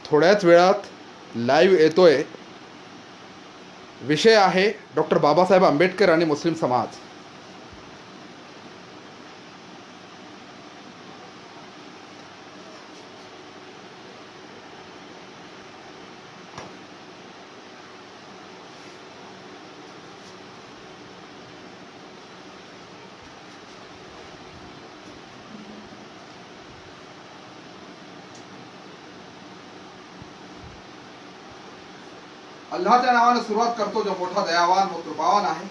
थोड्याच वेळात लाईव्ह येतोय. विषय आहे डॉक्टर बाबासाहेब आंबेडकर आणि मुस्लिम समाज. अल्लाहच्या नावाने सुरुवात करतो जो मोठा दयावान व कृपावान आहे.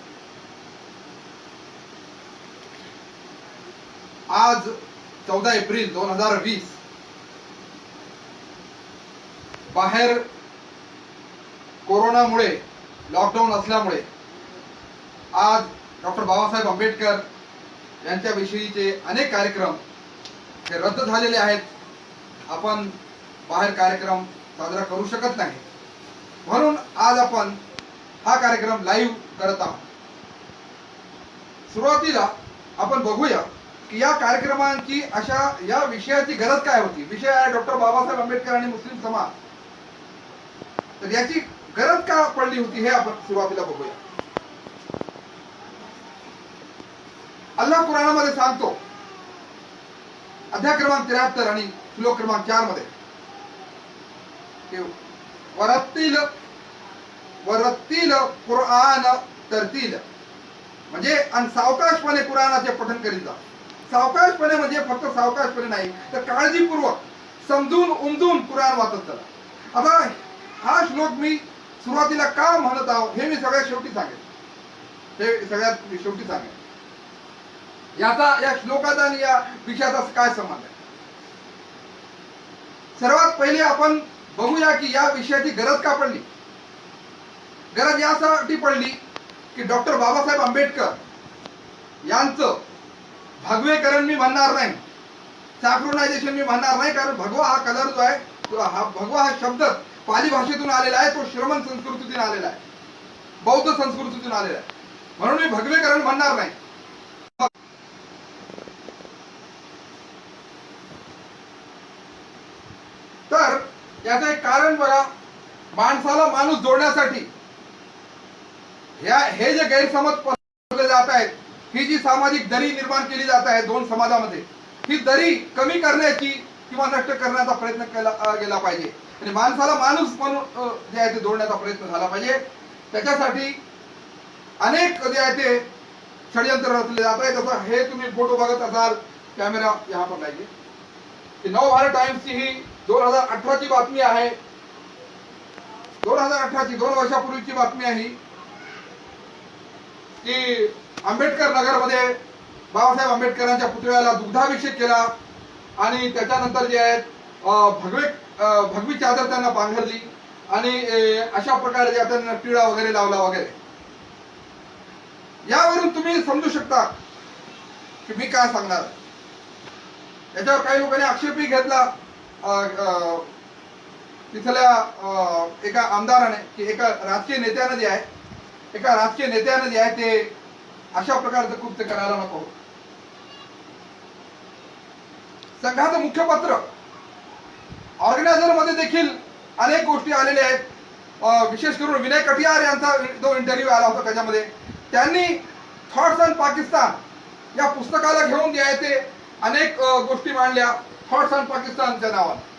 आज 14 एप्रिल 2020 बाहेर कोरोनामुळे लॉकडाऊन असल्यामुळे आज डॉक्टर बाबासाहेब आंबेडकर यांच्याविषयीचे अनेक कार्यक्रम हे रद्द झालेले आहेत. आपण बाहेर कार्यक्रम साजरा करू शकत नाही, म्हणून आज आपण हा कार्यक्रम लाईव्ह करत आहोत. सुरुवातीला आपण बघूया की या कार्यक्रमांची या विषयाची गरज काय होती. विषय आहे डॉक्टर बाबासाहेब आंबेडकर आणि मुस्लिम समाज. तर याची गरज का पडली होती हे आपण सुरुवातीला बघूया. अल्लाह कुराणामध्ये सांगतो, अध्याय क्रमांक 73 आणि श्लोक क्रमांक 4 मध्ये की वरत्तील कुराण तरतील, म्हणजे आणि सावकाशपणे कुराणाचे पठण करीत जा. सावकाशपणे म्हणजे फक्त सावकाशपणे नाही, तर काळजीपूर्वक समजून उमजून कुराण वाचत चला. आता हा श्लोक मी सुरुवातीला का म्हणत आहोत हे मी सगळ्यात शेवटी सांगेन. या श्लोकाचा आणि या विषयाचा काय संबंध आहे. सर्वात पहिले आपण बघूया की या विषयाची गरज का पडली. गरज यासाठी पडली की डॉक्टर बाबासाहेब आंबेडकर यांचं भगवेकरण मी म्हणणार नाही, सॅक्रोनायझेशन मी म्हणणार नाही, कारण भगवा हा कलर जो आहे, भगवा हा शब्द पाली भाषेतून आलेला आहे, तो श्रमण संस्कृतीतून आलेला आहे, बौद्ध संस्कृतीतून आलेला आहे, म्हणून मी भगवेकरण म्हणणार नाही. तर याचं एक कारण बघा, माणसाला माणूस जोडण्यासाठी हे जे गैरसमज पसरवले जात आहेत, ही जी सामाजिक दरी निर्माण केली जात आहे दोन समाजामध्ये, ही दरी कमी करण्याची किंवा नष्ट करण्याचा प्रयत्न केला गेला पाहिजे आणि माणसाला माणूस म्हणून जे आहे ते जोडण्याचा प्रयत्न झाला पाहिजे. त्याच्यासाठी अनेक जे आहे ते षडयंत्र रचले जात आहे. जसं हे तुम्ही फोटो बघत असाल, कॅमेरा यहाँ पर लाईये, की नवभारत टाइम्सची ही 2018 ची बातमी आहे. 2018 ची 2 वर्षापूर्वीची बातमी आहे की आंबेडकर नगरमध्ये बाबासाहेब आंबेडकरांच्या पुतळ्याला दुग्धाभिषेक केला आणि त्याच्यानंतर जे आहे भगवी चादर त्यांना पांघरली आणि अशा प्रकारे जे त्यांना टिळा वगैरे लावला वगैरे. यावरून तुम्ही समजू शकता की मी काय सांगणार. याच्यावर काही लोकांनी आक्षेपही घेतला तिथल्या एका आमदाराने की एका राजकीय नेत्याने जे आहे ते अशा प्रकारचं कृत्य करायला नको. संघाचं मुखपत्र ऑर्गनायझर मध्ये देखील अनेक गोष्टी आलेल्या आहेत. विशेष करून विनय कटियार यांचा जो इंटरव्ह्यू आला होता त्याच्यामध्ये त्यांनी थॉट्स ऑन पाकिस्तान या पुस्तकाला घेऊन जे आहे ते अनेक गोष्टी मांडल्या. थॉट्स ऑन पाकिस्तानच्या नावाने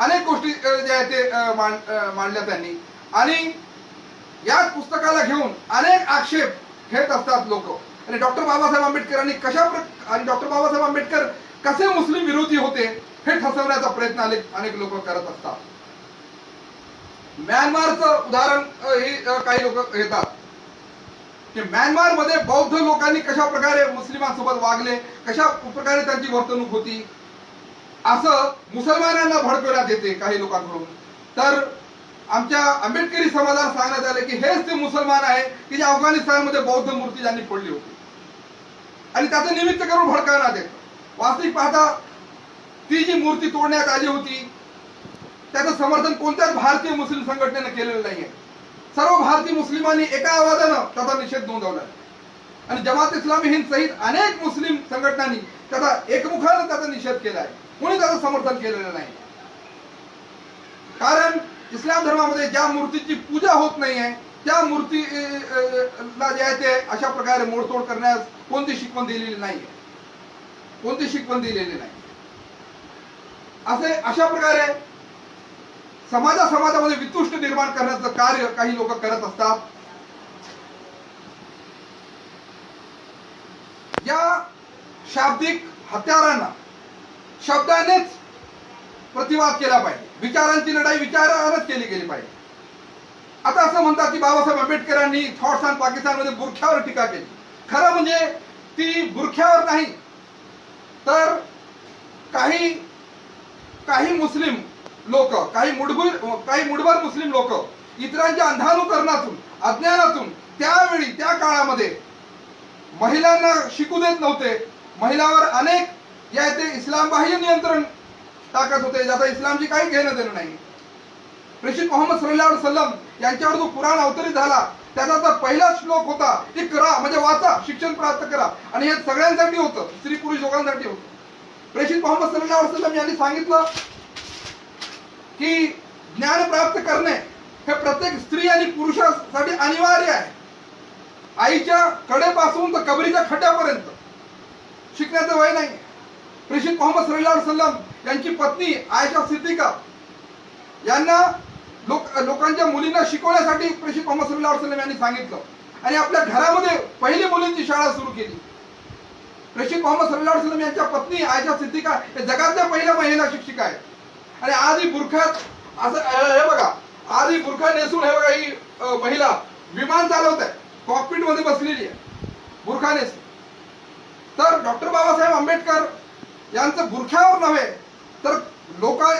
अनेक गोष्टी जे आहे ते मांडल्या त्यांनी. आणि याच पुस्तकाला घेऊन अनेक आक्षेप घेत असतात लोक. आणि डॉक्टर बाबासाहेब आंबेडकरांनी डॉक्टर बाबासाहेब आंबेडकर कसे मुस्लिम विरोधी होते हे ठसवण्याचा प्रयत्न अनेक लोक करत असतात. म्यानमारचं उदाहरण ही काही लोक घेतात की म्यानमार मध्ये बौद्ध लोकांनी कशा प्रकारे मुस्लिमांसोबत वागले, कशा प्रकारे त्यांची वर्तणूक होती, असं मुसलमानांना भडकवण्यात येते काही लोकांकडून. तर आमच्या आंबेडकरी समाजाला सांगण्यात आले की हेच ते मुसलमान आहे की जे अफगाणिस्तानमध्ये बौद्ध मूर्ती ज्यांनी फोडली होती आणि त्याचं निमित्त करून भडकवण्यात येतं. वास्तविक पाहता ती जी मूर्ती तोडण्यात आली होती त्याचं समर्थन कोणत्याच भारतीय मुस्लिम संघटनेनं केलेलं नाहीये. सर्व भारतीय मुस्लिमांनी एका आवाजानं त्याचा निषेध नोंदवला आणि जमात इस्लामी हिंद सहित अनेक मुस्लिम संघटनांनी त्याचा एकमुखानं त्याचा निषेध केला आहे. कोणी त्याचं समर्थन केलेलं नाही. कारण इस्लाम धर्मामध्ये ज्या मूर्तीची पूजा होत नाहीये त्या मूर्तीला जे आहे ते अशा प्रकारे मोडतोड करण्यास कोणती शिकवण दिलेली नाहीये. कोणती शिकवण दिलेली नाही. अशा प्रकारे समाजामध्ये वितुष्ट निर्माण करण्याचं कार्य काही लोक करत असतात. या शाब्दिक हत्यारांना शब्दानेच प्रतिवाद केला पाहिजे. विचारांची लढाई विचारानच केली गेली पाहिजे. आता असं म्हणतात की बाबासाहेब आंबेडकरांनी थॉट्स ऑन पाकिस्तानमध्ये बुरख्यावर टीका केली. खरं म्हणजे ती बुरख्यावर नाही तर काही मुस्लिम लोक, काही मुठभर मुस्लिम लोक इतरांच्या अंधानुकरणातून, अज्ञानातून त्यावेळी त्या काळामध्ये महिलांना शिकू देत नव्हते. महिलांवर अनेक या ते इस्लाम बाह्य नियंत्रण टाकत होते, ज्याचा इस्लामची काही घेणं देणं नाही. प्रेषित मोहम्मद सल्लल्लाहु अलैहि वसल्लम यांच्यावर जो कुराण अवतरित झाला त्याचा तर पहिला श्लोक होता इक्रा, म्हणजे वाचा, शिक्षण प्राप्त करा. आणि हे सगळ्यांसाठी होतं, स्त्री पुरुष दोघांसाठी होतं. प्रेषित मोहम्मद सल्लल्लाहु अलैहि वसल्लम यांनी सांगितलं की ज्ञान प्राप्त करणे हे प्रत्येक स्त्री आणि पुरुषासाठी अनिवार्य आहे. आईच्या कडेपासून तर कबरीच्या खड्ड्यापर्यंत शिकण्याचं वय नाही. प्रेषित मोहम्मद सल्लल्लाहु अलैहि वसल्लम यांची पत्नी आयशा सिद्दीका यांना लोकांच्या मुलींना शिकवण्यासाठी प्रेषित मोहम्मद सल्लल्लाहु अलैहि वसल्लम यांनी सांगितलं आणि आपल्या घरामध्ये पहिली मुलींची शाळा सुरू केली. प्रेषित मोहम्मद सल्लल्लाहु अलैहि वसल्लम यांच्या पत्नी आयशा सिद्दीका हे जगातल्या पहिल्या महिला शिक्षिका आहेत. आणि आजही बुरखात असं हे बघा, आजही बुरखा नेसून हे बघा ही महिला विमान चालवत आहे, कॉकपिट मध्ये बसलेली आहे बुरखा नेसून. तर डॉक्टर बाबासाहेब आंबेडकर यांचं बुरख्यावर नव्हे तर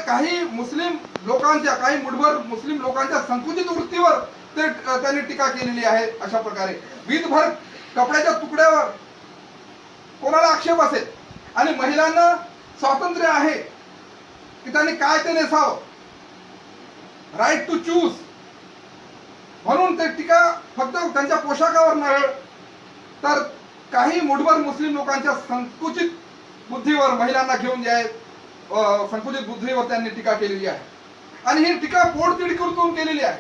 काही मुस्लिम लोकांच्या, काही मुठभर मुस्लिम लोकांच्या संकुचित वृत्तीवर त्यांनी टीका केलेली आहे. अशा प्रकारे वीतभर कपड्याच्या तुकड्यावर कोणाला आक्षेप असेल आणि महिलांना स्वातंत्र्य आहे की त्यांनी काय ते नेसावं, राईट टू चूज, म्हणून ते टीका फक्त त्यांच्या पोशाखावर नव्हे तर काही मुठभर मुस्लिम लोकांच्या संकुचित बुद्धीवर, महिलांना घेऊन जे आहे संकुचित बुद्धीवर त्यांनी टीका केलेली आहे. आणि ही टीका पोटतिडकीतून केलेली आहे.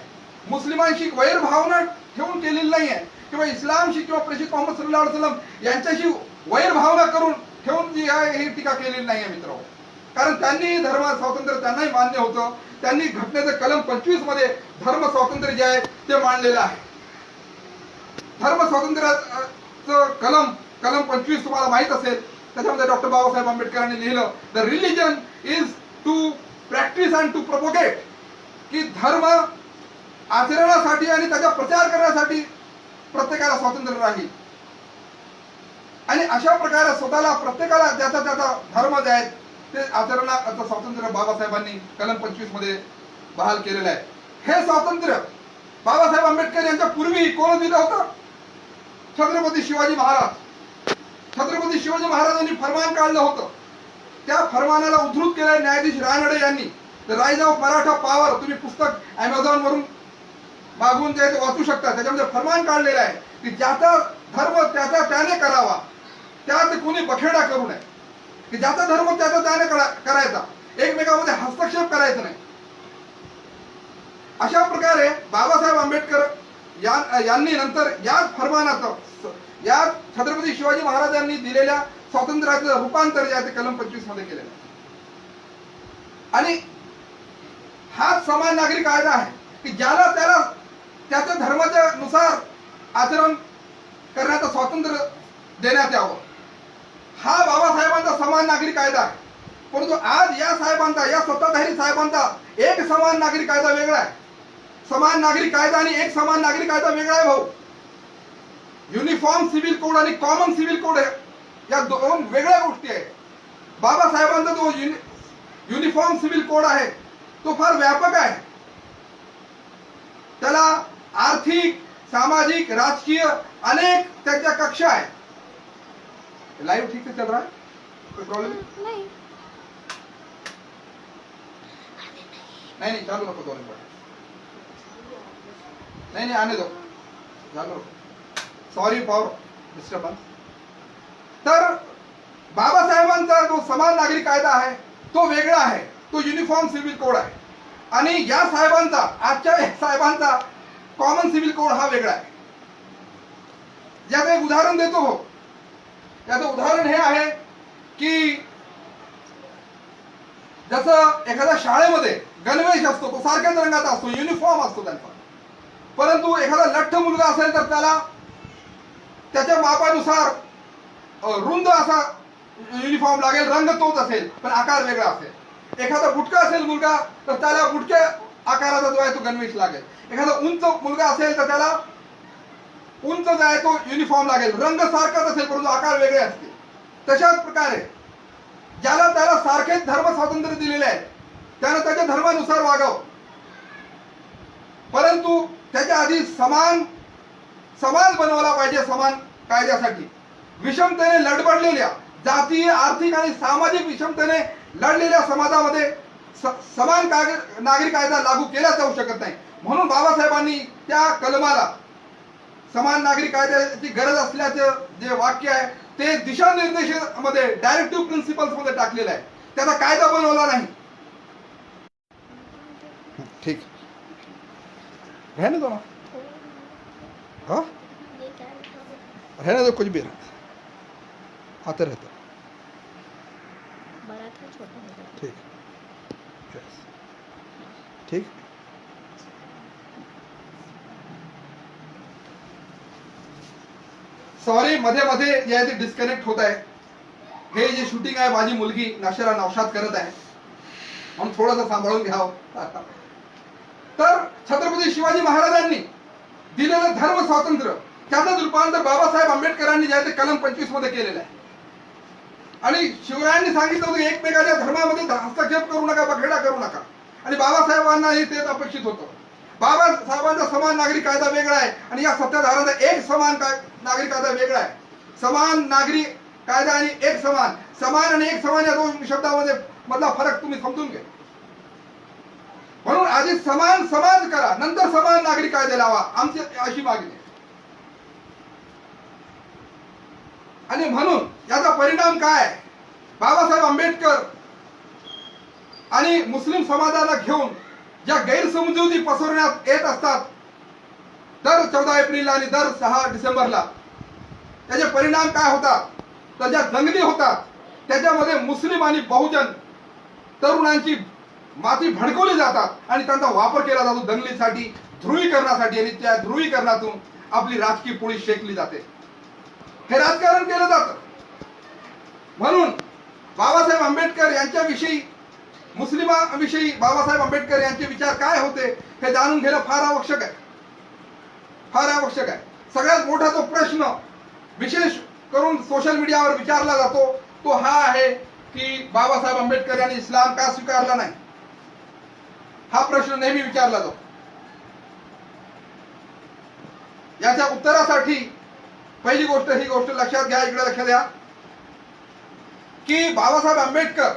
मुस्लिमांशी वैरभावना ठेवून केलेली नाही आहे किंवा इस्लामशी किंवा प्रेषित मोहम्मद सल्लल्लाहु अलैहि वसल्लम यांच्याशी वैरभावना करून ठेवून जी आहे ही टीका केलेली नाही आहे मित्रांनो. कारण त्यांनी धर्म स्वातंत्र्य त्यांनाही मान्य होतं. त्यांनी घटनेचं कलम 25 मध्ये धर्म स्वातंत्र्य जे आहे ते मांडलेलं आहे. धर्म स्वातंत्र्याचं कलम 25 तुम्हाला माहित असेल. त्याच्यामध्ये डॉक्टर बाबासाहेब आंबेडकरांनी लिहिलं, the religion is to practise and to propagate, की धर्म आचरणासाठी आणि त्याचा प्रचार करण्यासाठी प्रत्येकाला स्वातंत्र्य राहील. आणि अशा प्रकारे स्वतःला प्रत्येकाला ज्याचा त्याचा धर्म जे आहे ते आचरणाचं स्वातंत्र्य बाबासाहेबांनी कलम 25 मध्ये बहाल केलेलं आहे. हे स्वातंत्र्य बाबासाहेब आंबेडकर यांच्या पूर्वी कोण दिलं होतं? छत्रपती शिवाजी महाराज. छत्रपती शिवाजी महाराजांनी फरमान काढलं होतं. त्या फरमानाला उद्धृत केलं न्यायाधीश रानडे यांनी. The rise of Maratha power, तुम्ही पुस्तक अमेझॉन वरून मागवून ते वाचू शकता. त्याच्यामध्ये फरमान काढलेलं आहे की ज्याचा धर्म त्याचा त्याने करावा, त्यात कोणी बखेडा करू नये, की ज्याचा धर्म त्याचा त्याने करायचा, एकमेकांमध्ये हस्तक्षेप करायचा नाही. अशा प्रकारे बाबासाहेब आंबेडकर यांनी नंतर याच फरमानाचं, या छत्रपती शिवाजी महाराजांनी दिलेल्या स्वातंत्र्याचं रूपांतर जे आहे ते कलम 25 मध्ये केलेलं आहे. आणि हा समान नागरिक कायदा आहे की ज्याला त्याला त्याच्या धर्माच्या नुसार आचरण करण्याचं स्वातंत्र्य देण्यात यावं. हा बाबासाहेबांचा समान नागरिक कायदा आहे. परंतु आज या साहेबांचा, या सत्ताधारी साहेबांचा एक समान नागरिक कायदा वेगळा आहे. समान नागरिक कायदा आणि एक समान नागरिक कायदा वेगळा आहे भाऊ. युनिफॉर्म सिव्हिल कोड आणि कॉमन सिव्हिल कोड या दोन वेगळ्या गोष्टी आहेत. बाबासाहेबांचा जो युनिफॉर्म सिव्हिल कोड आहे तो फार व्यापक आहे. त्याला आर्थिक, सामाजिक, राजकीय अनेक त्याच्या कक्षा आहेत. लाइव ठीक से चल रहा है, कोई प्रॉब्लम नहीं? नहीं चालू रखो, 2 मिनट. नहीं आने दो, चालू रखो. Sorry for disturbance. तर बाबासाहेबांचा जो समान नागरिक कायदा आहे तो वेगळा आहे, तो युनिफॉर्म सिव्हिल कोड आहे. आणि या साहेबांचा, आजच्या साहेबांचा कॉमन सिव्हिल कोड हा वेगळा आहे. याचं एक उदाहरण देतो हो. याचं उदाहरण हे आहे की जसं एखाद्या शाळेमध्ये गणवेश असतो, तो सारख्याच रंगाचा असतो, युनिफॉर्म असतो त्यांचा. परंतु एखादा लठ्ठ मुलगा असेल तर त्याला त्याच्या मापानुसार रुंद असा युनिफॉर्म लागेल, रंग तोच असेल पण आकार वेगळा असेल. एखादा बुटका असेल मुलगा तर त्याला बुटक्या आकाराचा जो आहे तो गणवेश लागेल. एखादा उंच मुलगा असेल तर त्याला उंच जो आहे तो युनिफॉर्म लागेल, रंग सारखाच असेल परंतु आकार वेगळे असतील. तशाच प्रकारे ज्याला त्याला सारखेच धर्म स्वातंत्र्य दिलेले आहे त्यानं त्याच्या धर्मानुसार वागावं, परंतु त्याच्या आधी समाज बनवला पाहिजे. समान कायद्यासाठी विषमतेने लडबडलेल्या, जातीय, आर्थिक आणि सामाजिक विषमतेने लढलेल्या समाजामध्ये समान नागरिक कायदा लागू केला जाऊ शकत नाही. म्हणून बाबासाहेबांनी त्या कलमाला समान नागरिक कायद्याची गरज असल्याचं जे वाक्य आहे ते दिशानिर्देशामध्ये, डायरेक्टिव्ह प्रिन्सिपल्स मध्ये टाकलेलं आहे. त्याचा कायदा बनवला नाही. ठीक, रहने दो ना. हाँ, रहने दो, कुछ भी आते रहते. बड़ा था छोटा था. ठीक, ठीक. सॉरी, मध्ये मध्ये जे आहे ते डिस्कनेक्ट होत आहे. हे जे शूटिंग आहे माझी मुलगी नशरा नौशाद करत आहे म्हणून थोडंसं सांभाळून घ्यावं. तर छत्रपती शिवाजी महाराजांनी दिलेलं धर्म स्वातंत्र्य त्याचं रूपांतर बाबासाहेब आंबेडकरांनी जे आहे ते कलम 25 मध्ये केलेलं आहे. आणि शिवरायांनी सांगितलं होतं एकमेकाच्या धर्मामध्ये हस्तक्षेप करू नका, बखेडा करू नका. आणि बाबासाहेबांनाही तेच अपेक्षित होतं. बाबासाहेबांचा समान नागरिक कायदा वेगळा आहे आणि या सत्ताधाऱ्यांचा एक समान नागरिक कायदा वेगळा आहे. समान नागरिक कायदा आणि एक समान, समान आणि एक समान या दोन शब्दामध्ये मधला फरक तुम्ही समजून घ्या. म्हणून आधी समान समाज करा, नंतर समान नागरिक कायदे लावा, आमची अशी मागणी आहे. आणि म्हणून याचा परिणाम काय? बाबासाहेब आंबेडकर आणि मुस्लिम समाजाला घेऊन ज्या गैरसमजुती पसरवण्यात येत असतात दर 14 एप्रिलला आणि दर 6 डिसेंबरला, त्याचे परिणाम काय होतात? तर ज्या दंगली होतात त्याच्यामध्ये मुस्लिम आणि बहुजन तरुणांची माती भडकवली जातात आणि त्यांचा वापर केला जातो दंगलीसाठी, ध्रुवीकरणासाठी. आणि त्या ध्रुवीकरणातून आपली राजकीय पोळी शेकली जाते. हे राजकारण केलं जातं. म्हणून बाबासाहेब आंबेडकर यांच्याविषयी, मुस्लिमांविषयी बाबासाहेब आंबेडकर यांचे विचार काय होते हे जाणून घेणं फार आवश्यक आहे, फार आवश्यक आहे. सगळ्यात मोठा तो प्रश्न विशेष करून सोशल मीडियावर विचारला जातो तो हा आहे की बाबासाहेब आंबेडकर यांनी इस्लाम का स्वीकारला नाही. हा प्रश्न नेहमी विचारला जातो. याच्या उत्तरासाठी पहिली गोष्ट, ही गोष्ट लक्षात घ्या, इकडे लक्ष द्या की बाबासाहेब आंबेडकर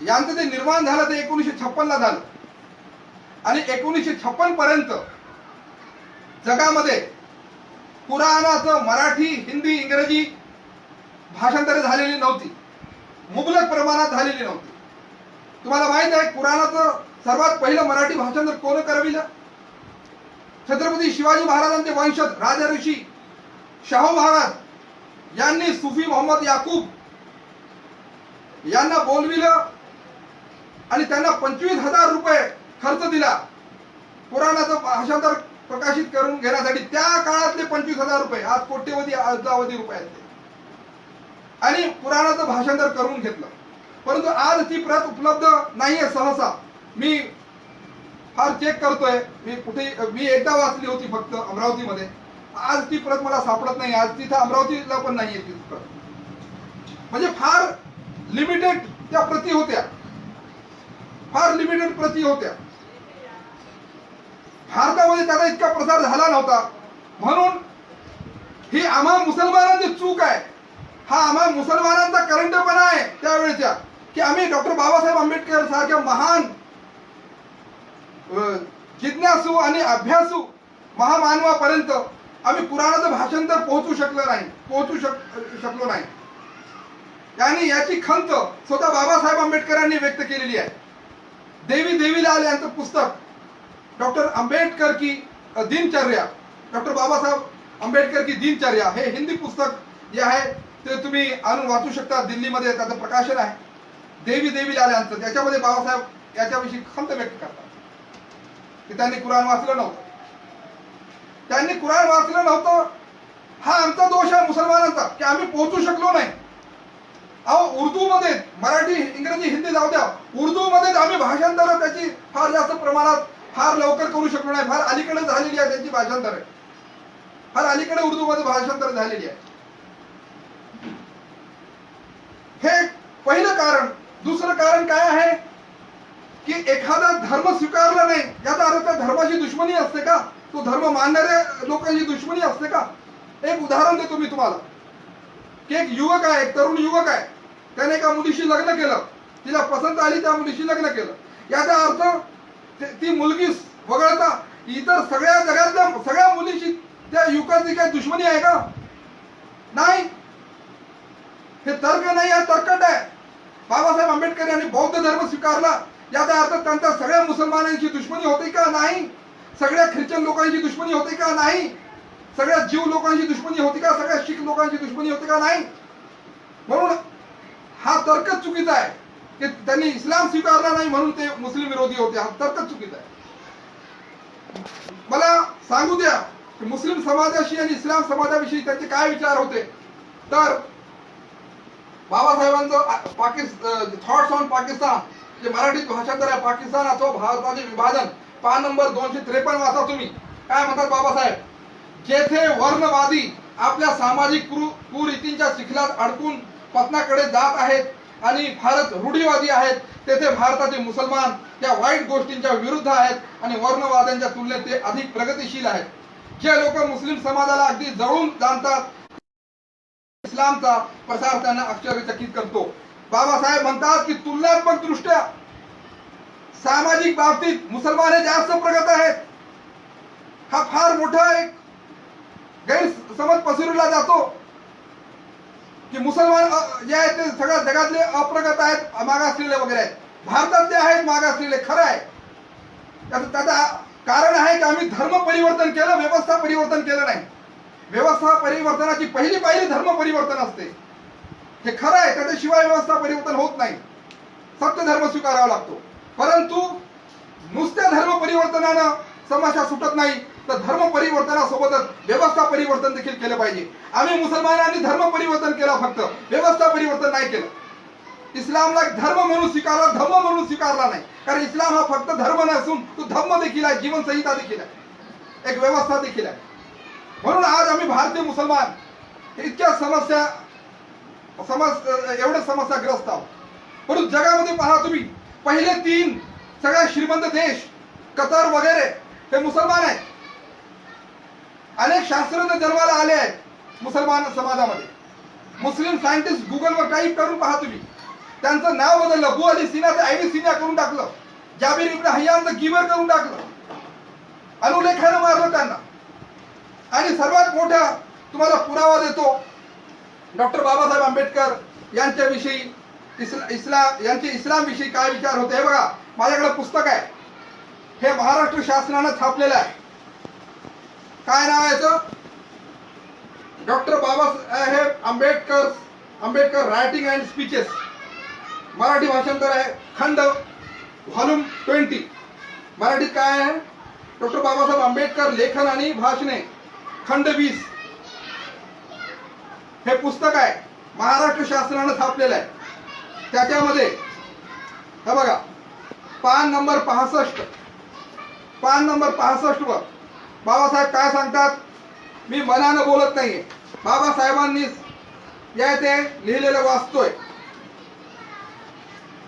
यांचं जे निर्माण झालं ते 1956 ला झालं. आणि 1956 पर्यंत जगामध्ये कुराणाचं मराठी, हिंदी, इंग्रजी भाषांतरे झालेली नव्हती, मुबलक प्रमाणात झालेली नव्हती. तुम्हाला माहित आहे कुराणाचं सर्वात पहिलं मराठी भाषांतर कोण करविलं? छत्रपती शिवाजी महाराजांचे वंशज राजा ऋषी शाहू महाराज यांनी सुफी मोहम्मद याकूब यांना बोलविलं आणि त्यांना 25,000 रुपये खर्च दिला पुराणाचं भाषांतर प्रकाशित करून घेण्यासाठी. त्या काळातले 25,000 रुपये आज कोट्यवधी अब्जावधी रुपये आहेत. आणि पुराणाचं भाषांतर करून घेतलं. परंतु आज ती प्रत उपलब्ध नाहीये सहसा. मी फार चेक करतोय, मी एकदा वाचली होती फक्त अमरावतीमध्ये. आज ती प्रत मला सापडत नाही. आज तिथं अमरावतीला पण नाहीये ती प्रत. म्हणजे फार लिमिटेड त्या प्रती होत्या, फार लिमिटेड प्रती होत्या. भारतामध्ये त्याचा इतका प्रसार झाला नव्हता. म्हणून ही आम्हा मुसलमानांची चूक आहे. हा आम्हा मुसलमानांचा करंटपणा आहे त्यावेळेच्या, की आम्ही डॉक्टर बाबासाहेब आंबेडकर सारख्या महान जिज्ञासू आणि अभ्यासू महामानवापर्यंत आम्ही कुराणाचं भाषांतर शकलो नाही. आणि याची खंत स्वतः बाबासाहेब आंबेडकरांनी व्यक्त केलेली आहे. देवी देवीलाल यांचं पुस्तक डॉक्टर आंबेडकर की दिनचर्या, डॉक्टर बाबासाहेब आंबेडकर की दिनचर्या हे हिंदी पुस्तक जे आहे ते तुम्ही आणून वाचू शकता. दिल्लीमध्ये त्याचं प्रकाशन आहे. देवी देवीलाल यांचं, त्याच्यामध्ये बाबासाहेब याच्याविषयी खंत व्यक्त करतात की त्यांनी कुराण वाचलं नव्हतं. त्यांनी कुराण वाचलं नव्हतं हा आमचा दोष आहे मुसलमानांचा की आम्ही पोहोचू शकलो नाही. अहो उर्दू मध्ये, मराठी इंग्रजी हिंदी जाऊ द्या, उर्दू मध्ये आम्ही भाषांतर त्याची फार जास्त प्रमाणात फार लवकर करू शकलो नाही. फार अलीकडे झालेली आहे त्यांची भाषांतर, फार अलीकडे उर्दू मध्ये भाषांतर झालेली आहे. हे पहिलं कारण. दुसरं कारण काय आहे की एखादा धर्म स्वीकारला नाही याचा अर्थ त्या धर्माची दुश्मनी असते का? तो धर्म मानणाऱ्या लोकांची दुश्मनी असते का? एक उदाहरण देतो मी तुम्हाला की एक युवक आहे, एक तरुण युवक आहे, त्याने एका मुलीशी लग्न केलं, तिला पसंत आली, त्या मुलीशी लग्न केलं. याचा अर्थ ती मुलगी वगळता इतर सगळ्या जगातल्या सगळ्या मुलीशी त्या युवकाची काही दुश्मनी आहे का? नाही. हे तर्क नाही, हा तर्कट आहे. बाबासाहेब आंबेडकर यांनी बौद्ध धर्म स्वीकारला याचा अर्थ त्यांच्या सगळ्या मुसलमानांची दुश्मनी होती का? नाही. सगळ्या ख्रिश्चन लोकांची दुश्मनी होती का? नाही. सगळ्या जीव लोकांची दुश्मनी होती का? सगळ्या शीख लोकांची दुश्मनी होती का? नाही. म्हणून हा तर्कच चुकीचा आहे की त्यांनी इस्लाम स्वीकारला नाही म्हणून ते मुस्लिम विरोधी होते. हा तर्कच चुकीचा आहे. मला सांगू द्या की मुस्लिम समाजाशी आणि इस्लाम समाजाविषयी त्यांचे काय विचार होते. तर बाबासाहेबांचं थॉट्स ऑन पाकिस्तान जे मराठीत भाषांतर आहे, पाकिस्तान अथवा भारताचे विभाजन, पान नंबर 253 वाचा तुम्ही. काय म्हणतात बाबासाहेब? जेथे वर्णवादी आपल्या सामाजिक कुरीतींच्या चिखलात अडकून पतनाकडे जात आहेत आणि फारच रूढीवादी आहेत, तेथे भारताचे मुसलमान त्या वाईट गोष्टींच्या विरुद्ध आहेत आणि वर्णवाद्यांच्या तुलनेत ते अधिक प्रगतिशील आहेत. जे लोक मुस्लिम समाजाला अगदी जवळून जाणतात, इस्लामचा प्रसार त्यांना आश्चर्यचकित करतो. बाबासाहेब म्हणतात की तुलनात्मक दृष्ट्या सामाजिक बाबतीत मुसलमान हे जास्त प्रगत आहेत. हा फार मोठा एक गैरसमज पसरवला जातो की मुसलमान जे आहेत ते सगळ्या जगातले अप्रगत आहेत, मागासलेले वगैरे आहेत. भारतातले आहेत मागासलेले, खरं आहे. त्याचं कारण आहे की आम्ही धर्म परिवर्तन केलं, व्यवस्था परिवर्तन केलं नाही. व्यवस्था परिवर्तनाची पहिली पायरी धर्म परिवर्तन असते, हे खरं आहे. त्याच्याशिवाय व्यवस्था परिवर्तन होत नाही. सत्य धर्म स्वीकारावा लागतो. परंतु नुसत्या धर्म परिवर्तनानं समस्या सुटत नाही, तर धर्म परिवर्तनासोबतच व्यवस्था परिवर्तन देखील केलं पाहिजे. आम्ही मुसलमानांनी धर्म परिवर्तन केला, फक्त व्यवस्था परिवर्तन नाही केलं. इस्लामला धर्म म्हणून स्वीकारला, धम्म म्हणून स्वीकारला नाही. कारण इस्लाम हा फक्त धर्म नसून तो धम्म देखील आहे, जीवनसंहिता देखील आहे, एक व्यवस्था देखील आहे. म्हणून आज आम्ही भारतीय मुसलमान इतक्या एवढ्या समस्याग्रस्त आहोत. परंतु जगामध्ये पहा तुम्ही, पहिले 3 सगळ्यात श्रीमंत देश कतर वगैरे हे मुसलमान आहेत. अनेक शास्त्रज्ञ जन्माला आले आहेत मुसलमान समाजामध्ये. मुस्लिम सायंटिस्ट गुगलवर टाईप करून पहा तुम्ही, त्यांचं नाव बदललं. अबू अली सिनाचं ॲव्हिसिनिया करून टाकलं, जाबिर इब्न हय्यानचं गिबर करून टाकलं, अनुलेखानं मारलं त्यांना. आणि सर्वात मोठा तुम्हाला पुरावा देतो डॉक्टर बाबासाहेब आंबेडकर यांच्याविषयी, यांचे इस्लाम विषयी काय विचार होते. हे बघा, माझ्याकडे पुस्तक आहे, हे महाराष्ट्र शासनानं छापलेलं आहे. काय नाव आहे याचं? Doctor Babasaheb Ambedkar writing and speeches, Marathi भाषांतर आहे, खंड व्हॉल्यूम 20. मराठीत काय आहे? डॉक्टर बाबासाहेब आंबेडकर लेखन आणि भाषणे, खंड 20. हे पुस्तक आहे, महाराष्ट्र शासनानं छापलेलं आहे. त्याच्यामध्ये हे बघा, पान नंबर 65 वर बाबासाहेब काय सांगतात? मी मनानं बोलत नाहीये, बाबासाहेबांनी जे ते लिहिलेलं वाचतोय.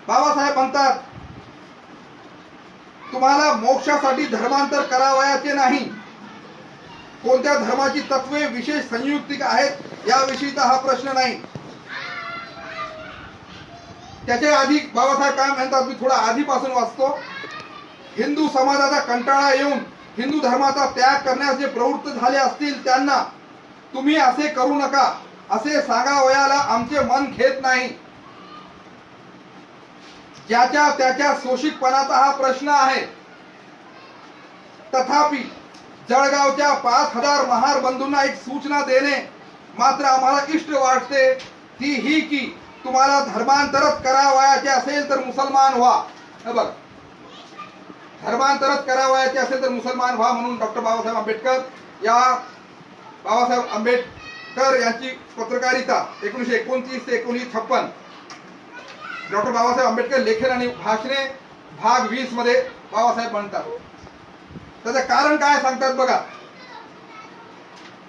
बाबासाहेब म्हणतात, तुम्हाला मोक्षासाठी धर्मांतर करावयाचे नाही. कोणत्या धर्माची तत्वे विशेष संयुक्तिक आहेत याविषयीचा हा प्रश्न नाही. त्याच्या आधी बाबासाहेब काय म्हणतात, मी थोडा आधीपासून वाचतो. हिंदू समाजाचा कंटाळा येऊन हिंदू धर्माचा त्याग करण्यास जे प्रवृत्त झाले असतील त्यांना तुम्ही असे करू नका असे सांगावयाला आमचे मन घेत नाही. ज्याच्या त्याच्या शोषितपणाचा हा प्रश्न आहे. तथापि जळगावच्या 5,000 महार बंधूंना एक सूचना देणे मात्र आम्हाला इष्ट वाटते, ती ही की तुम्हाला धर्मांतरच करावयाचे असेल तर मुसलमान व्हा. हे बघ, धर्मांतरच करावयाचे असेल तर मुसलमान व्हा म्हणून डॉक्टर बाबासाहेब आंबेडकर या बाबासाहेब आंबेडकर यांची पत्रकारिता 1929 ते 1956 डॉक्टर बाबासाहेब आंबेडकर लेखन आणि भाषणे भाग 20 मध्ये बाबासाहेब म्हणतात. त्याचं कारण काय सांगतात बघा.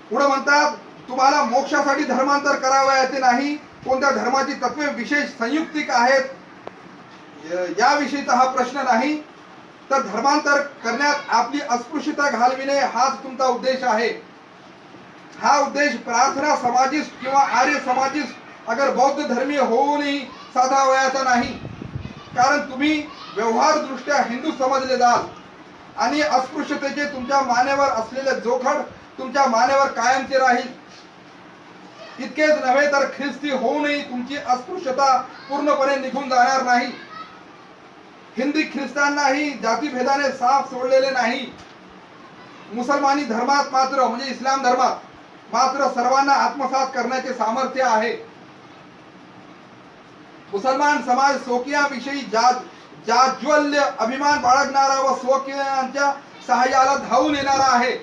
पुढे म्हणतात, तुम्हाला मोक्षासाठी धर्मांतर करावयाचे नाही. कोणत्या धर्माची तत्वे विशेष संयुक्तिक आहेत याविषयीचा हा प्रश्न नाही, तर धर्मांतर करण्यात आपली अस्पृश्यता घालविणे हाच तुमचा उद्देश आहे. हा उद्देश प्रार्थना समाजिस्ट किंवा आर्य समाजिस्ट अगर बौद्ध धर्मीय होऊनही साधावयाचा नाही, कारण तुम्ही व्यवहार दृष्ट्या हिंदू समजले जाल आणि अस्पृश्यतेचे तुमच्या मानेवर असलेले जोखड तुमच्या मानेवर कायमचे राहील. इतकेच नव्हे तर ख्रिस्ती होऊनही तुमची अस्पृश्यता पूर्णपणे निघून जाणार नाही. हिंदी ख्रिस्तांनाही जातीभेदाने साफ सोडलेले नाही. मुसलमानी धर्मात मात्र म्हणजे इस्लाम धर्मात मात्र सर्वांना आत्मसात करण्याचे सामर्थ्य आहे. मुसलमान समाज स्वकीयाविषयी जाज्वल्य अभिमान बाळगणारा व स्वकीयांच्या सहाय्याला धावून येणारा आहे.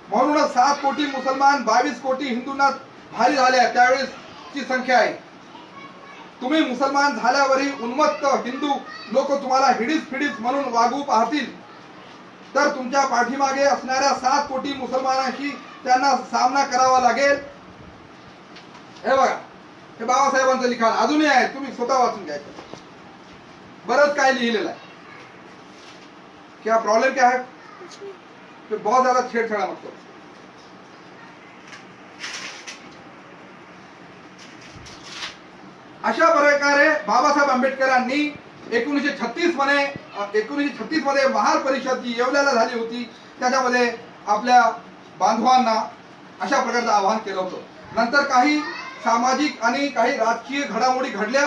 म्हणूनच 7 कोटी मुसलमान 22 कोटी हिंदूंना भारी झाल्या त्यावेळेस ची संख्या आहे. तुम्ही मुसलमान झाल्यावरही उन्मत्त हिंदू लोक तुम्हाला हिडीस फिडीस म्हणून वागू पाहतील, तर तुमच्या पाठीमागे असणाऱ्या 7 कोटी मुसलमानांशी त्यांना सामना करावा लागेल. हे बघा, हे बाबासाहेबांचं लिखाण अजूनही आहे, तुम्ही स्वतः वाचून घ्यायचं. बरंच काय लिहिलेलं आहे. क्या प्रॉब्लेम क्या है? तो बहुत ज्यादा छेड़छाड़ मत करो. अशा प्रकारे बाबासाहेब आंबेडकरांनी 1936 मध्ये महार परिषद जी येवल्याला झाली होती त्याच्यामध्ये आपल्या बांधवांना अशा प्रकारचं आवाहन केलं होतं. नंतर काही सामाजिक आणि काही राजकीय घडामोडी घडल्या.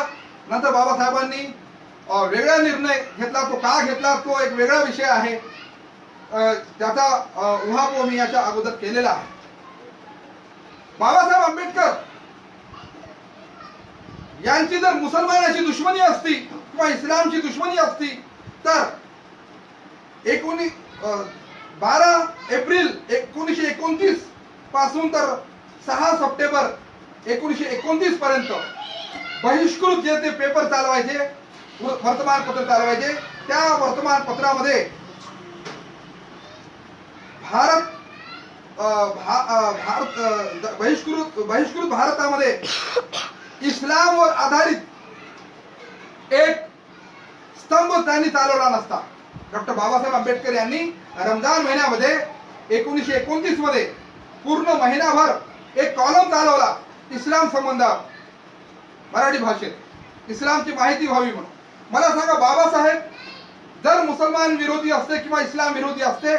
नंतर बाबासाहेबांनी वेगळा निर्णय घेतला. तो का घेतला तो एक वेगळा विषय आहे. त्याचा उहापोह मी याच्या अगोदर केलेला आहे. बाबासाहेब आंबेडकर यांची जर मुसलमानाची दुश्मनी असती किंवा इस्लामची दुश्मनी असती तर 12 एप्रिल 1929 पासून तर 6 सप्टेंबर 1929 पर्यंत बहिष्कृत जे ते पेपर चालवायचे, वर्तमानपत्र चालवायचे, त्या वर्तमानपत्रामध्ये बहिष्कृत भारतामध्ये इस्लामवर आधारित एक स्तंभ त्यांनी चालवला नसता. डॉक्टर बाबासाहेब आंबेडकर यांनी रमजान महिन्यामध्ये 1929 मध्ये पूर्ण महिनाभर एक कॉलम चालवला इस्लाम संबंधात मराठी भाषेत, इस्लामची माहिती व्हावी म्हणून. मला सांगा, बाबासाहेब जर मुसलमान विरोधी असते किंवा इस्लाम विरोधी असते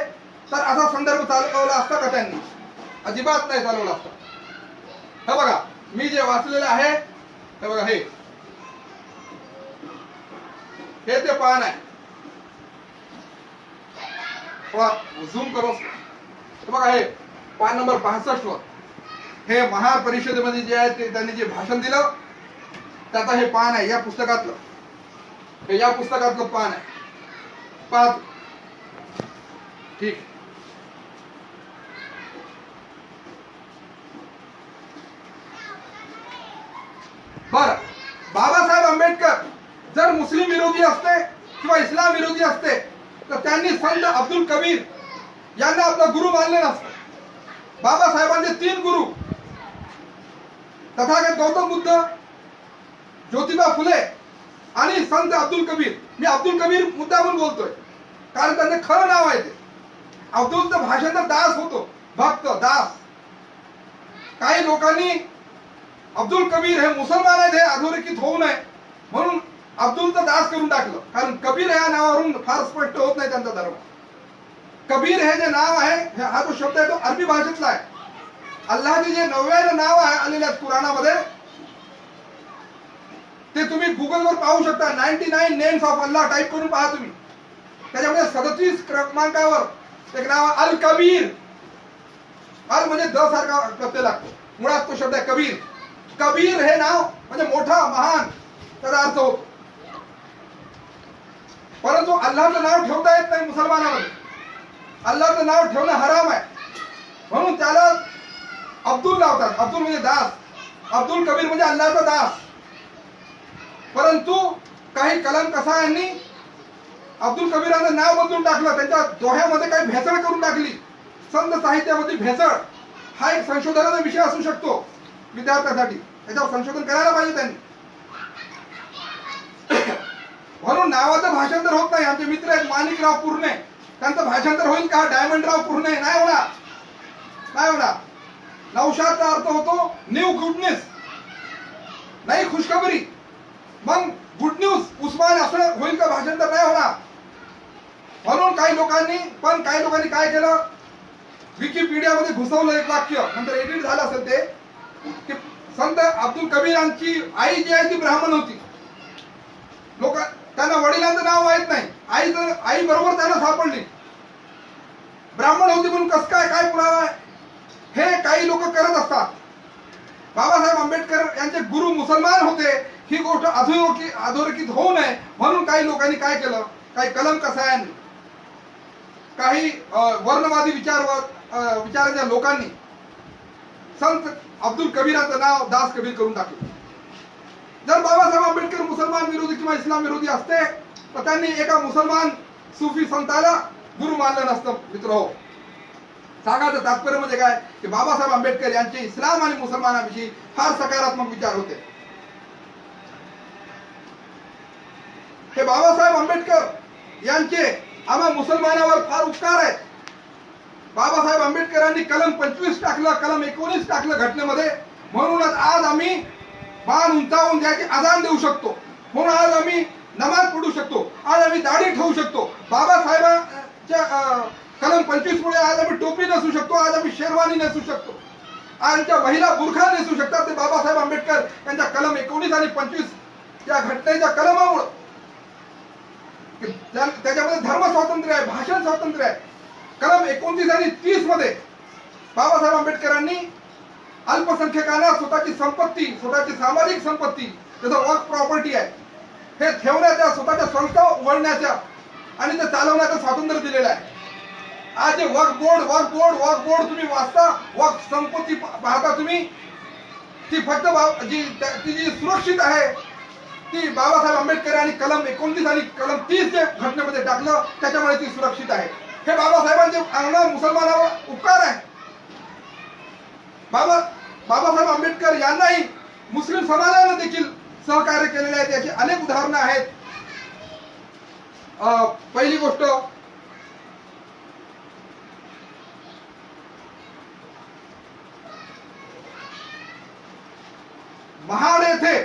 तर असा संदर्भ चालवला असता का त्यांनी? अजिबात नाही चालवला असता. हे बघा, मी जे वाचलेलं आहे, हे बघा, हे ते पान आहे. झूम करो. हे बघा, हे पान नंबर 65 वर हे महार परिषदेमध्ये जे आहे ते त्यांनी जे भाषण दिलं त्याचा हे पान आहे. या पुस्तकातलं हे या पुस्तकातलं पान आहे. पाच ठीक. बर, बाबासाहेब आंबेडकर जर मुस्लिम विरोधी असते किंवा इस्लाम विरोधी असते तर त्यांनी संत अब्दुल कबीर यांना आपला गुरु मानले नसते. बाबासाहेबांचे 3 गुरु तथागत गौतम बुद्ध, ज्योतिबा फुले आणि संत अब्दुल कबीर. मी अब्दुल कबीर मुद्दा म्हणून बोलतोय कारण त्यांचं खरं नाव आहे ते. अब्दुलचं भाषांतर दास होतो, भक्त दास. काही लोकांनी अब्दुल कबीर हे मुसलमान आहेत हे अधोरेखित होऊ नये म्हणून अब्दुलचा दास करून टाकलं, कारण कबीर या नावावरून फार स्पष्ट होत नाही त्यांचा धर्म. कबीर हे जे नाव आहे, हा जो शब्द आहे तो अरबी भाषेतला आहे. अल्लाहचे जे 99 नाव आहे आलेले आहेत कुराणामध्ये, ते तुम्ही गुगलवर पाहू शकता. 99 नेम्स ऑफ अल्लाह टाईप करून पहा तुम्ही. त्याच्यामध्ये 37 क्रमांकावर एक नाव अल कबीर. अल म्हणजे द सारखा प्रत्यय लागतो, मुळात तो शब्द आहे कबीर. कबीर हे नाव म्हणजे मोठा, महान त्याचा अर्थ होतो. परंतु अल्लाहचं नाव ठेवता येत नाही मुसलमानामध्ये. अल्लाहचं नाव ठेवणं हराम आहे, म्हणून त्याला अब्दुल लावतात. अब्दुल म्हणजे दास, अब्दुल कबीर म्हणजे अल्लाहचा दास. परंतु काही कलम कसा यांनी अब्दुल कबीरांचं नाव बदलून टाकलं, त्यांच्या दोह्यामध्ये काही भेसळ करून टाकली. संत साहित्यामध्ये भेसळ हा एक संशोधनाचा विषय असू शकतो विद्यार्थ्यांसाठी. त्याच्यावर संशोधन करायला पाहिजे त्यांनी. म्हणून नावाचं भाषांतर होत नाही. आमचे मित्र आहेत माणिकराव पूर्णे, त्यांचं भाषांतर होईल का? डायमंडराव पूर्णे नाही होणार, नाही होणार. नौशादचा अर्थ होतो न्यू गुडनेस, नाही खुशखबरी. मग गुड न्यूज उस्मान असं होईल का? भाषांतर नाही होणार. म्हणून काही लोकांनी काय केलं, विकिपीडियामध्ये घुसवलं एक वाक्य, नंतर एडिट झालं असेल ते, की संत अब्दुल कबीरांची आई जी आहे ती ब्राह्मण होती. लोक त्यांना वडिलांचं नाव माहित नाही, आई बरोबर त्यांना सापडली, ब्राह्मण होती म्हणून कसं काय पुरावा आहे? हे काही लोक करत असतात. बाबासाहेब आंबेडकर यांचे गुरु मुसलमान होते, ही गोष्ट अधोरेखित होऊ नये म्हणून काही लोकांनी काय केलं, काही कलम कसायांनी, काही वर्णवादी विचाराच्या लोकांनी संत अब्दुल कबीराचं नाव दास कबीर करून टाकलं. जर बाबासाहेब आंबेडकर मुसलमान विरोधी किंवा इस्लाम विरोधी असते तर त्यांनी एका मुसलमान सुफी संताला गुरु मानलं नसतं. मित्र हो, सांगायचं तात्पर्य म्हणजे काय, की बाबासाहेब आंबेडकर यांचे इस्लाम आणि मुसलमानांविषयी फार सकारात्मक विचार होते. हे बाबासाहेब आंबेडकर यांचे आम्हा मुसलमानावर फार उपकार आहेत. बाबासाहेब आंबेडकरांनी कलम 25 टाकलं, कलम 19 टाकलं घटनेमध्ये. म्हणूनच आज आम्ही मान उंचावून द्यायची अजान देऊ शकतो. म्हणून आज आम्ही नमाज पढू शकतो, आज आम्ही दाढी ठेवू शकतो. बाबासाहेबांच्या कलम 25 मुळे आज आम्ही टोपी नेसू शकतो, आज आम्ही शेरवानी नेसू शकतो, आमच्या महिला बुरखा नेसू शकतात. ते बाबासाहेब आंबेडकर यांच्या कलम 19 आणि 25 या घटनेच्या कलमामुळे. त्याच्यामध्ये धर्म स्वातंत्र्य आहे, भाषण स्वातंत्र्य आहे. कलम 29 आणि 30 मध्ये बाबासाहेब आंबेडकरांनी अल्पसंख्याकांना स्वतःची संपत्ती, स्वतःची सामाजिक संपत्ती, जसं वक्फ प्रॉपर्टी आहे, हे ठेवण्याच्या, स्वतःच्या संस्था उघडण्याच्या आणि ते चालवण्याचं स्वातंत्र्य दिलेलं आहे. आज जे वक्फ बोर्ड तुम्ही वाचता, वक्फ संपत्ती पाहता तुम्ही, ती फक्त जी सुरक्षित आहे ती बाबासाहेब आंबेडकर यांनी कलम 29 आणि कलम 30 जे घटनेमध्ये टाकलं त्याच्यामुळे ती सुरक्षित आहे. हे बाबासाहेबांचे मुसलमानावर उपकार आहे. बाबासाहेब आंबेडकर यांनाही मुस्लिम समाजाने देखील सहकार्य केलेले आहे. त्याची अनेक उदाहरणं आहेत. पहिली गोष्ट, महाड येथे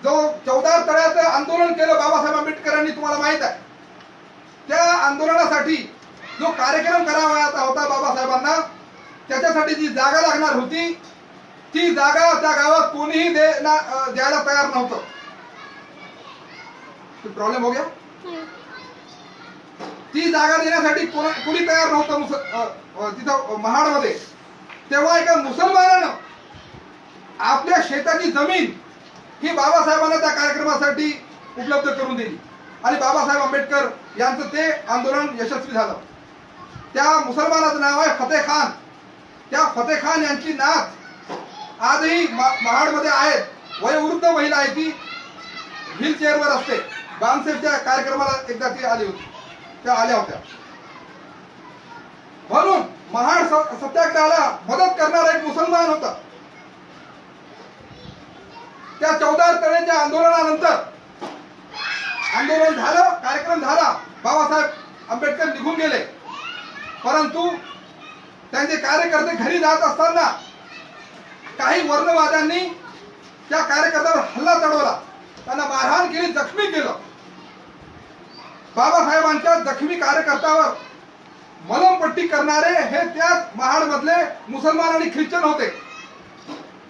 जो चौदार तळ्याचं आंदोलन केलं बाबासाहेब आंबेडकरांनी, तुम्हाला माहित आहे. त्या आंदोलनासाठी जो कार्यक्रम करावा होता बाबासाहेबांना, त्याच्यासाठी जी जागा लागणार होती, ती जागा त्या गावात कोणीही द्यायला तयार नव्हतं. प्रॉब्लेम हो गया. ती जागा देण्यासाठी कोणी तयार नव्हतं तिथं महाडमध्ये. तेव्हा एका मुसलमानानं आपल्या शेताची जमीन ही बाबासाहेबांना त्या कार्यक्रमासाठी उपलब्ध करून दिली आणि बाबासाहेब आंबेडकर यांचं ते आंदोलन यशस्वी झालं. त्या मुसलमानाचं नाव आहे फतेह खान. त्या फतेह खान यांची नात आजही महाडमध्ये आहेत. वयोवृद्ध महिला आहे, ती व्हील चेअरवर असते. बामसेफच्या कार्यक्रमाला एकदा ती आली होती, त्या आल्या होत्या. म्हणून महाड सत्याग्रहाला मदत करणारा एक मुसलमान होता. त्या चौदार तळ्याच्या आंदोलनानंतर आंदोलन झालं, कार्यक्रम झाला, बाबासाहेब आंबेडकर निघून गेले. परंतु त्यांचे कार्यकर्ते घरी जात असताना काही वर्णवाद्यांनी त्या कार्यकर्त्यावर हल्ला चढवला, त्यांना मारहाण केली, जखमी केलं. बाबासाहेबांच्या जखमी कार्यकर्त्यावर मलमपट्टी करणारे हे त्याच महाड मधले मुसलमान आणि ख्रिश्चन होते.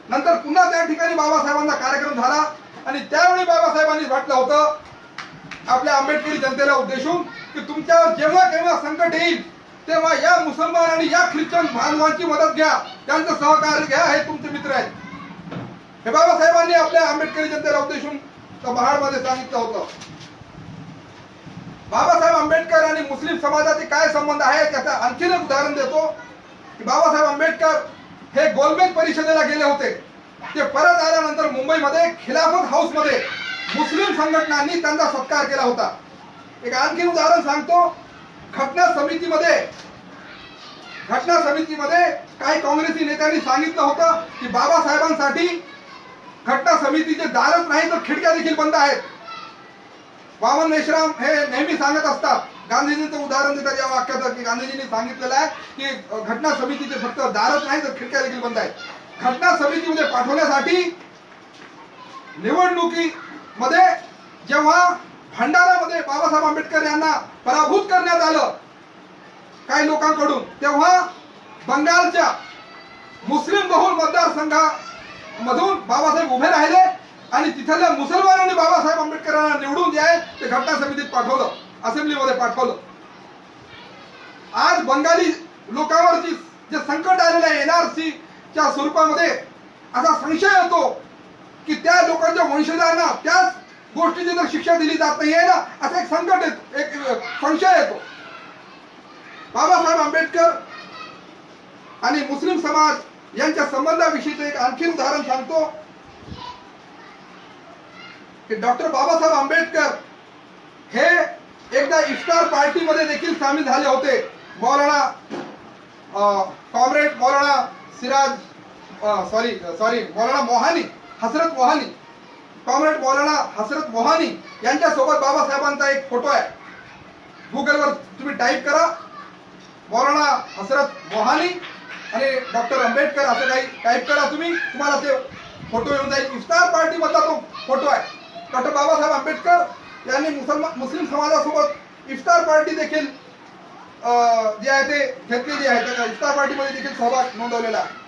नंतर पुन्हा त्या ठिकाणी बाबासाहेबांचा कार्यक्रम झाला आणि त्यावेळी बाबासाहेबांनी म्हटलं होतं आपल्या आंबेडकरी जनतेला उद्देशून की तुमच्यावर जेव्हा केव्हा संकट येईल तेव्हा या मुसलमान आणि या ख्रिश्चन बांधवांची मदत घ्या, त्यांचं सहकार्य घ्या, हे तुमचे मित्र आहेत. हे बाबासाहेबांनी आपल्या आंबेडकरी जनतेला उद्देशून महाडमध्ये सांगितलं होतं. बाबासाहेब आंबेडकर आणि मुस्लिम समाजाचे काय संबंध आहे त्याचं आणखीन एक उदाहरण देतो की बाबासाहेब आंबेडकर हे गोलमेज परिषदेला गेले होते. ते परत आल्यानंतर मुंबईमध्ये खिलाफत हाऊस मध्ये मुस्लिम संघटनांनी त्यांचा सत्कार केला होता. एक आणखीन उदाहरण सांगतो. घटना समितीमध्ये काही काँग्रेसी नेत्यांनी सांगितलं होतं की बाबासाहेबांसाठी घटना समितीचे दारच नाही तर खिडक्या देखील बंद आहेत. वामन मेश्राम हे नेहमी सांगत असतात, गांधीजींचं उदाहरण देतात या वाक्याचं की गांधीजींनी सांगितलेलं आहे की घटना समितीचे फक्त दारच नाही तर खिडक्या देखील बंद आहेत. घटना समितीमध्ये पाठवण्यासाठी निवडणुकीमध्ये जेव्हा भंडारामध्ये बाबासाहेब आंबेडकर यांना पराभूत करण्यात आलं काही लोकांकडून, तेव्हा बंगालच्या मुस्लिम बहुल मतदारसंघामधून बाबासाहेब उभे राहिले आणि तिथल्या मुसलमानांनी बाबासाहेब आंबेडकरांना निवडून द्याय ते घटना समितीत पाठवलं, असेंब्लीमध्ये पाठवलं. आज बंगाली लोकांवरची जे संकट आलेलं आहे एनआरसीच्या स्वरूपामध्ये असा संशय येतो की त्या लोकांच्या वंशजांना त्याच गोष्टीची जर शिक्षा दिली जात नाहीये ना, असं एक संकट येतो, एक संशय येतो. बाबासाहेब आंबेडकर आणि मुस्लिम समाज यांच्या संबंधाविषयीचं एक आणखी उदाहरण सांगतो की डॉक्टर बाबासाहेब आंबेडकर हे एकदा इफ्तार पार्टीमध्ये देखील सामील झाले होते. कॉम्रेड मौलाना मौलाना मोहानी, हसरत मोहानी, कॉम्रेड मौलाना हसरत मोहानी यांच्यासोबत बाबासाहेबांचा एक फोटो आहे. गुगलवर तुम्ही टाईप करा मौलाना हसरत मोहानी आणि डॉक्टर आंबेडकर असं काही टाईप करा तुम्ही, तुम्हाला ते फोटो येऊन जाईल. इफ्तार पार्टी मधला तो फोटो आहे. डॉक्टर बाबासाहेब आंबेडकर यांनी मुस्लिम समाजासोबत इफ्तार पार्टी देखील जी आहे ते घेतलेली आहे. त्या इफ्तार पार्टीमध्ये देखील सहभाग नोंदवलेला आहे.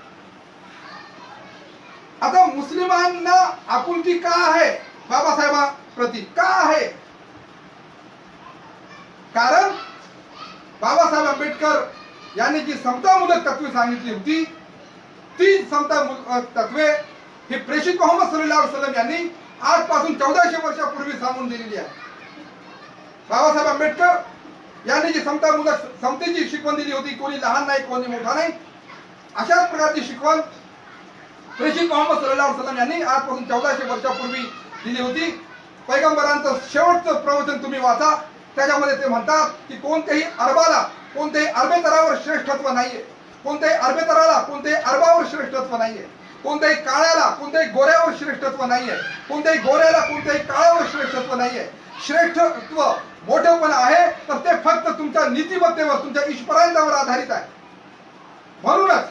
आता मुस्लिमांना आपुलकी का आहे बाबासाहेबांप्रती, का आहे? कारण बाबासाहेब आंबेडकर यांनी जी समतामूलक तत्वे सांगितली होती ती समतामूलक तत्वे ही प्रेषित मोहम्मद सल्लल्लाहु अलैहि वसल्लम यांनी आजपासून 1400 वर्षापूर्वी सांगून दिलेली आहे. बाबासाहेब आंबेडकर यांनी जी समतेची शिकवण दिली होती, कोणी लहान नाही कोणी मोठा नाही, अशाच प्रकारची शिकवण प्रेषित मोहम्मद सल्लल्लाहु अलैहि वसल्लम यांनी आजपासून 1400 वर्षापूर्वी दिली होती. पैगंबरांचं शेवटचं प्रवचन तुम्ही वाचा, त्याच्यामध्ये ते म्हणतात की कोणत्याही अरबेतरावर श्रेष्ठत्व नाहीये, कोणत्याही अरबेतराला कोणत्याही अरबावर श्रेष्ठत्व नाहीये, कोणत्याही काळ्याला कोणत्याही गोऱ्यावर श्रेष्ठत्व नाहीये, कोणत्याही गोऱ्याला कोणत्याही काळावर श्रेष्ठत्व नाहीये. श्रेष्ठत्व मोठेपणा आहे तर ते फक्त तुमच्या नीतिमत्तेवर, तुमच्या ईश्वरांवर आधारित आहे. म्हणूनच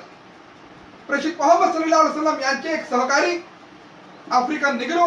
प्रेषित मोहम्मद सल्लल्लाहु अलैहि वसल्लम यांचे एक सहकारी आफ्रिकन निग्रो